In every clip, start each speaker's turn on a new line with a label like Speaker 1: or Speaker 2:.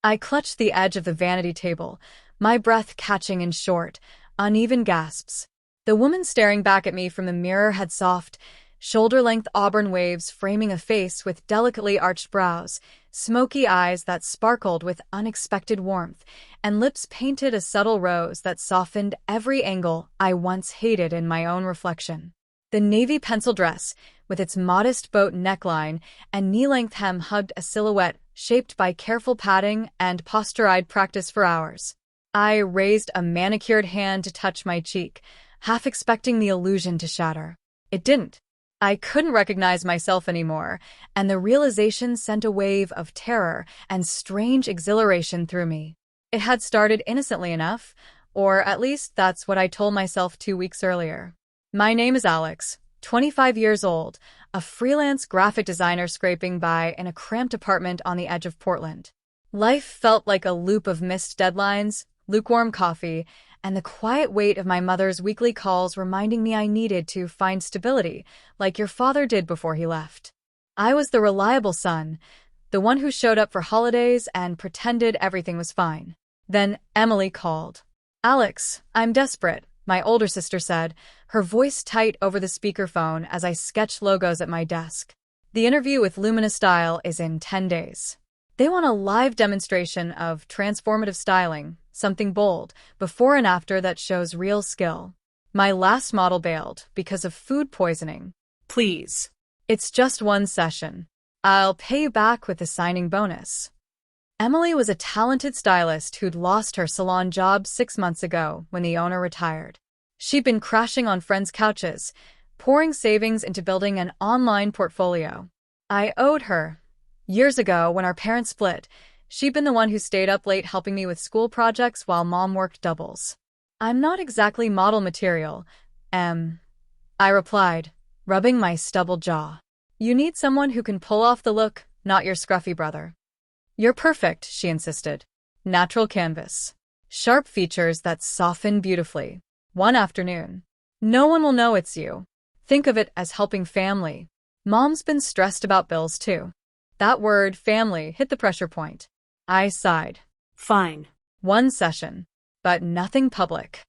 Speaker 1: I clutched the edge of the vanity table, my breath catching in short, uneven gasps. The woman staring back at me from the mirror had soft, shoulder-length auburn waves framing a face with delicately arched brows, smoky eyes that sparkled with unexpected warmth, and lips painted a subtle rose that softened every angle I once hated in my own reflection. The navy pencil dress, with its modest boat neckline and knee-length hem, hugged a silhouette shaped by careful padding and posture I'd practiced for hours. I raised a manicured hand to touch my cheek, half expecting the illusion to shatter. It didn't. I couldn't recognize myself anymore, and the realization sent a wave of terror and strange exhilaration through me. It had started innocently enough, or at least that's what I told myself 2 weeks earlier. My name is Alex, 25 years old, a freelance graphic designer scraping by in a cramped apartment on the edge of Portland. Life felt like a loop of missed deadlines, lukewarm coffee, and the quiet weight of my mother's weekly calls reminding me I needed to find stability, like your father did before he left. I was the reliable son, the one who showed up for holidays and pretended everything was fine. Then Emily called. "Alex, I'm desperate," my older sister said, her voice tight over the speakerphone as I sketched logos at my desk. "The interview with Luminous Style is in 10 days. They want a live demonstration of transformative styling, something bold, before and after that shows real skill. My last model bailed because of food poisoning. Please. It's just one session. I'll pay you back with a signing bonus." Emily was a talented stylist who'd lost her salon job 6 months ago when the owner retired. She'd been crashing on friends' couches, pouring savings into building an online portfolio. I owed her. Years ago, when our parents split, she'd been the one who stayed up late helping me with school projects while mom worked doubles. "I'm not exactly model material, I replied, rubbing my stubbled jaw. "You need someone who can pull off the look, not your scruffy brother." "You're perfect," she insisted. "Natural canvas. Sharp features that soften beautifully. One afternoon. No one will know it's you. Think of it as helping family. Mom's been stressed about bills too." That word, family, hit the pressure point. I sighed. Fine. One session. But nothing public.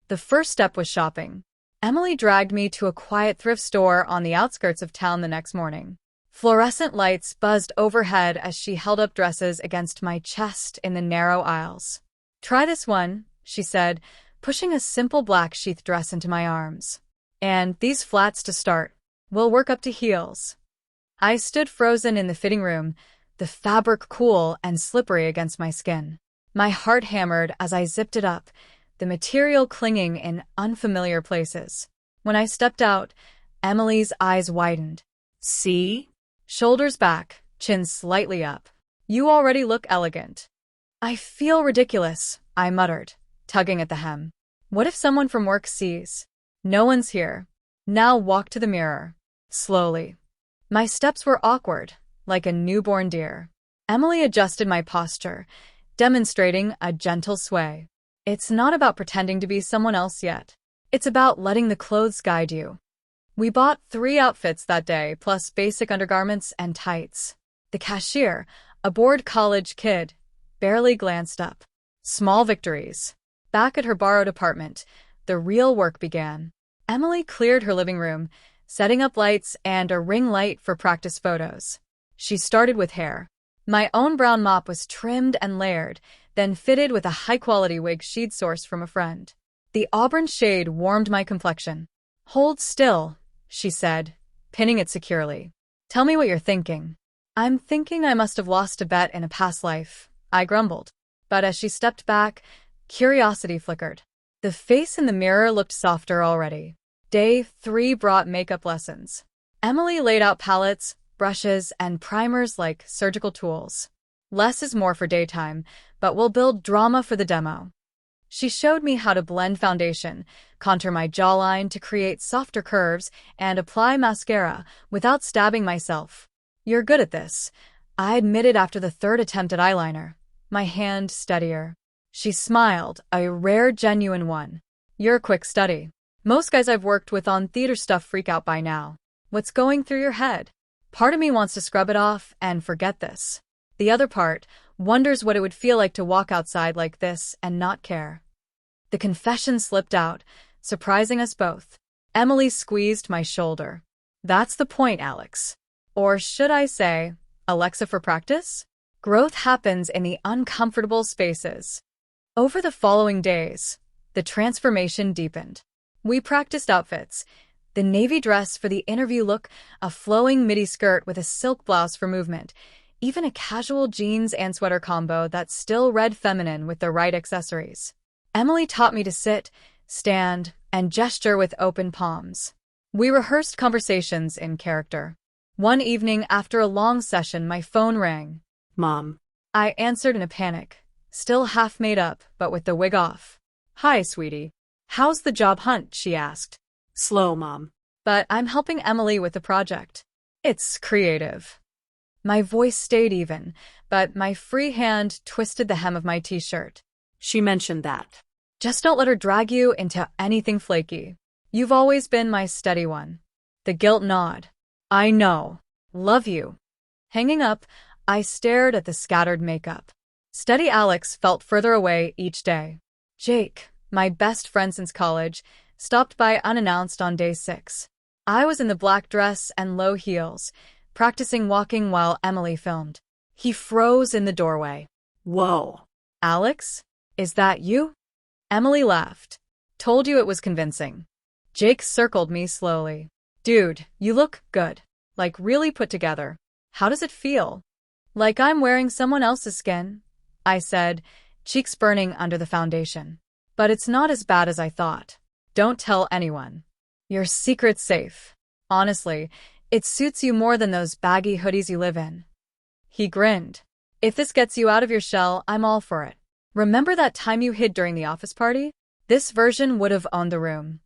Speaker 1: The first step was shopping. Emily dragged me to a quiet thrift store on the outskirts of town the next morning. Fluorescent lights buzzed overhead as she held up dresses against my chest in the narrow aisles. "Try this one," she said, pushing a simple black sheath dress into my arms. "And these flats to start. We'll work up to heels." I stood frozen in the fitting room, the fabric cool and slippery against my skin. My heart hammered as I zipped it up, the material clinging in unfamiliar places. When I stepped out, Emily's eyes widened. "See? Shoulders back, chin slightly up. You already look elegant." "I feel ridiculous," I muttered, tugging at the hem. "What if someone from work sees?" "No one's here. Now walk to the mirror." Slowly. My steps were awkward, like a newborn deer. Emily adjusted my posture, demonstrating a gentle sway. "It's not about pretending to be someone else yet. It's about letting the clothes guide you." We bought 3 outfits that day, plus basic undergarments and tights. The cashier, a bored college kid, barely glanced up. Small victories. Back at her borrowed apartment, the real work began. Emily cleared her living room, setting up lights and a ring light for practice photos. She started with hair. My own brown mop was trimmed and layered, then fitted with a high-quality wig she'd sourced from a friend. The auburn shade warmed my complexion. "Hold still," she said, pinning it securely. "Tell me what you're thinking." "I'm thinking I must have lost a bet in a past life," I grumbled. But as she stepped back, curiosity flickered. The face in the mirror looked softer already. Day 3 brought makeup lessons. Emily laid out palettes, brushes, and primers like surgical tools. "Less is more for daytime, but we'll build drama for the demo." She showed me how to blend foundation, contour my jawline to create softer curves, and apply mascara without stabbing myself. "You're good at this," I admitted after the 3rd attempt at eyeliner, my hand steadier. She smiled, a rare genuine one. "You're a quick study. Most guys I've worked with on theater stuff freak out by now. What's going through your head?" Part of me wants to scrub it off and forget this. The other part wonders what it would feel like to walk outside like this and not care. The confession slipped out, surprising us both. Emily squeezed my shoulder. That's the point, Alex. Or should I say, Alexa for practice? Growth happens in the uncomfortable spaces. Over the following days, the transformation deepened. We practiced outfits. The navy dress for the interview look, a flowing midi skirt with a silk blouse for movement, even a casual jeans and sweater combo that still read feminine with the right accessories. Emily taught me to sit, stand, and gesture with open palms. We rehearsed conversations in character. One evening after a long session, my phone rang.
Speaker 2: Mom.
Speaker 1: I answered in a panic, still half made up, but with the wig off. Hi, sweetie. How's the job hunt? She asked.
Speaker 2: Slow, Mom.
Speaker 1: But I'm helping Emily with the project. It's creative. My voice stayed even, but my free hand twisted the hem of my t-shirt.
Speaker 2: She mentioned that.
Speaker 1: Just don't let her drag you into anything flaky. You've always been my steady one. The guilt nod. I know. Love you. Hanging up, I stared at the scattered makeup. Steady Alex felt further away each day. Jake, my best friend since college, stopped by unannounced on day 6. I was in the black dress and low heels, practicing walking while Emily filmed. He froze in the doorway.
Speaker 2: Whoa.
Speaker 1: Alex? Is that you? Emily laughed. Told you it was convincing. Jake circled me slowly. Dude, you look good. Like really put together. How does it feel? Like I'm wearing someone else's skin, I said, cheeks burning under the foundation. But it's not as bad as I thought. Don't tell anyone. Your secret's safe. Honestly, it suits you more than those baggy hoodies you live in. He grinned. If this gets you out of your shell, I'm all for it. Remember that time you hid during the office party? This version would have owned the room.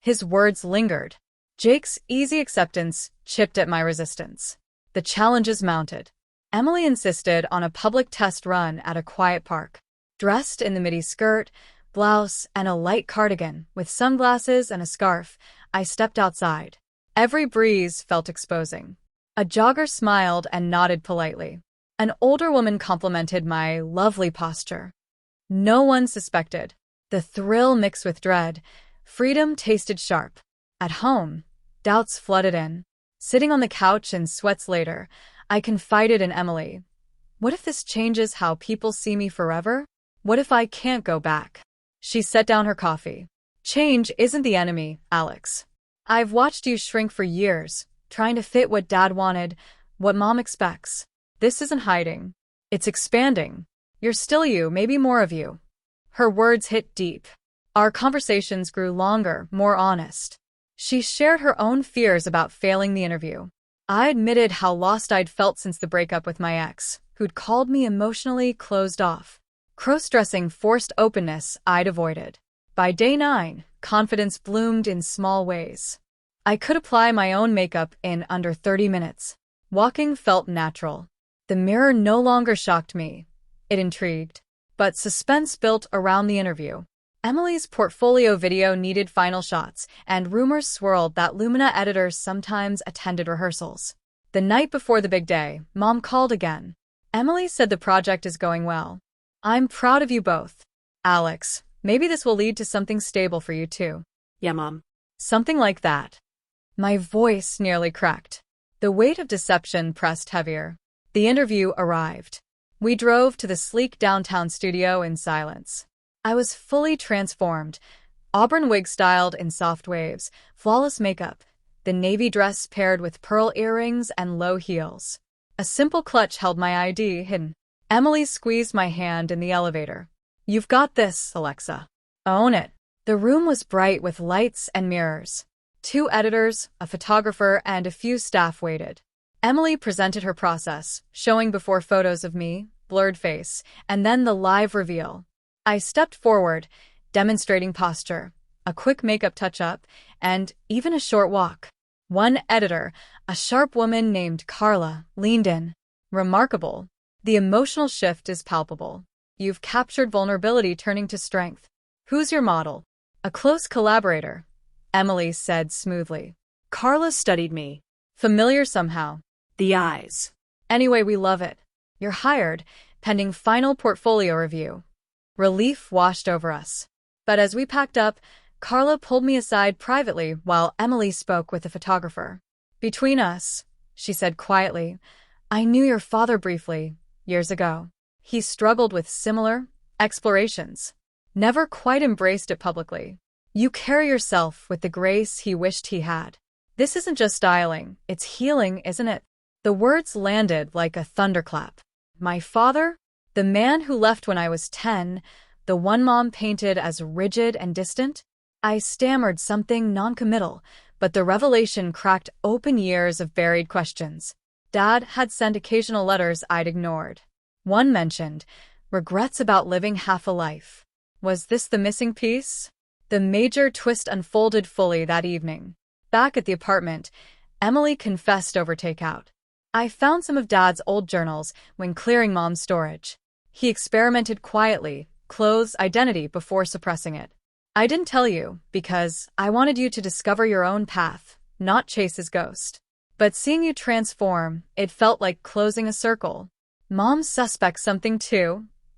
Speaker 1: His words lingered. Jake's easy acceptance chipped at my resistance. The challenges mounted. Emily insisted on a public test run at a quiet park. Dressed in the midi skirt, blouse, and a light cardigan, with sunglasses and a scarf, I stepped outside. Every breeze felt exposing. A jogger smiled and nodded politely. An older woman complimented my lovely posture. No one suspected. The thrill mixed with dread. Freedom tasted sharp. At home, doubts flooded in. Sitting on the couch in sweats later, I confided in Emily. What if this changes how people see me forever? What if I can't go back? She set down her coffee. Change isn't the enemy, Alex. I've watched you shrink for years, trying to fit what Dad wanted, what Mom expects. This isn't hiding. It's expanding. You're still you, maybe more of you. Her words hit deep. Our conversations grew longer, more honest. She shared her own fears about failing the interview. I admitted how lost I'd felt since the breakup with my ex, who'd called me emotionally closed off. Crossdressing forced openness I'd avoided. By day 9, confidence bloomed in small ways. I could apply my own makeup in under 30 minutes. Walking felt natural. The mirror no longer shocked me. It intrigued. But suspense built around the interview. Emily's portfolio video needed final shots, and rumors swirled that Lumina editors sometimes attended rehearsals. The night before the big day, Mom called again. Emily said the project is going well. I'm proud of you both. Alex, maybe this will lead to something stable for you too.
Speaker 2: Yeah, Mom.
Speaker 1: Something like that. My voice nearly cracked. The weight of deception pressed heavier. The interview arrived. We drove to the sleek downtown studio in silence. I was fully transformed. Auburn wig styled in soft waves, flawless makeup, the navy dress paired with pearl earrings and low heels. A simple clutch held my ID hidden. Emily squeezed my hand in the elevator. You've got this, Alexa. Own it. The room was bright with lights and mirrors. 2 editors, a photographer, and a few staff waited. Emily presented her process, showing before photos of me, blurred face, and then the live reveal. I stepped forward, demonstrating posture, a quick makeup touch-up, and even a short walk. One editor, a sharp woman named Carla, leaned in. Remarkable. The emotional shift is palpable. You've captured vulnerability turning to strength. Who's your model? A close collaborator, Emily said smoothly.
Speaker 2: Carla studied me.
Speaker 1: Familiar somehow.
Speaker 2: The eyes.
Speaker 1: Anyway, we love it. You're hired. pending final portfolio review. Relief washed over us. But as we packed up, Carla pulled me aside privately while Emily spoke with the photographer. "Between us," she said quietly, "I knew your father briefly, years ago. He struggled with similar explorations. Never quite embraced it publicly. You carry yourself with the grace he wished he had. This isn't just styling, it's healing, isn't it?" The words landed like a thunderclap. My father? The man who left when I was 10, the one Mom painted as rigid and distant? I stammered something noncommittal, but the revelation cracked open years of buried questions. Dad had sent occasional letters I'd ignored. One mentioned regrets about living half a life. Was this the missing piece? The major twist unfolded fully that evening. Back at the apartment, Emily confessed over takeout. "I found some of Dad's old journals when clearing Mom's storage. He experimented quietly, clothes identity before suppressing it. I didn't tell you because I wanted you to discover your own path, not chase his ghost. But seeing you transform, it felt like closing a circle. Mom suspects something too,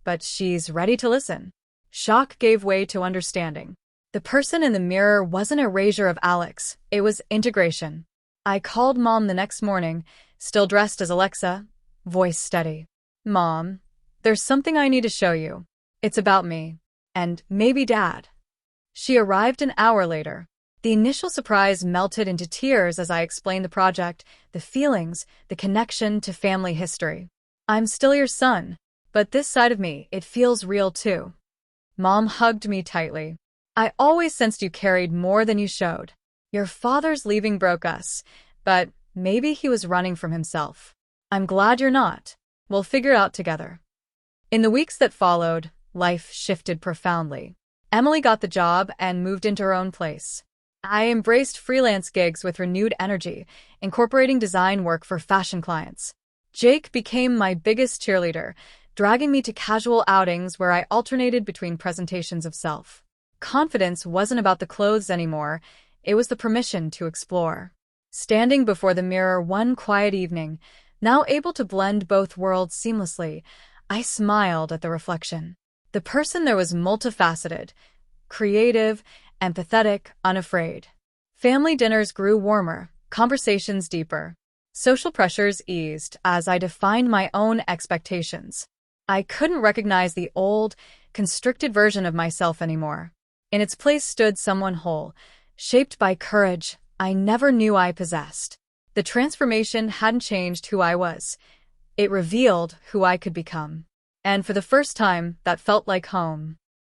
Speaker 1: but she's ready to listen." Shock gave way to understanding. The person in the mirror wasn't erasure of Alex, it was integration. I called Mom the next morning, still dressed as Alexa, voice steady. "Mom, there's something I need to show you. It's about me. And maybe Dad." She arrived an hour later. The initial surprise melted into tears as I explained the project, the feelings, the connection to family history. "I'm still your son, but this side of me, it feels real too." Mom hugged me tightly. "I always sensed you carried more than you showed. Your father's leaving broke us, but maybe he was running from himself. I'm glad you're not. We'll figure it out together." In the weeks that followed, life shifted profoundly. Emily got the job and moved into her own place. I embraced freelance gigs with renewed energy, incorporating design work for fashion clients. Jake became my biggest cheerleader, dragging me to casual outings where I alternated between presentations of self. Confidence wasn't about the clothes anymore, it was the permission to explore. Standing before the mirror one quiet evening, now able to blend both worlds seamlessly, I smiled at the reflection. The person there was multifaceted, creative, empathetic, unafraid. Family dinners grew warmer, conversations deeper. Social pressures eased as I defined my own expectations. I couldn't recognize the old, constricted version of myself anymore. In its place stood someone whole, shaped by courage I never knew I possessed. The transformation hadn't changed who I was. It revealed who I could become. And for the first time, that felt like home.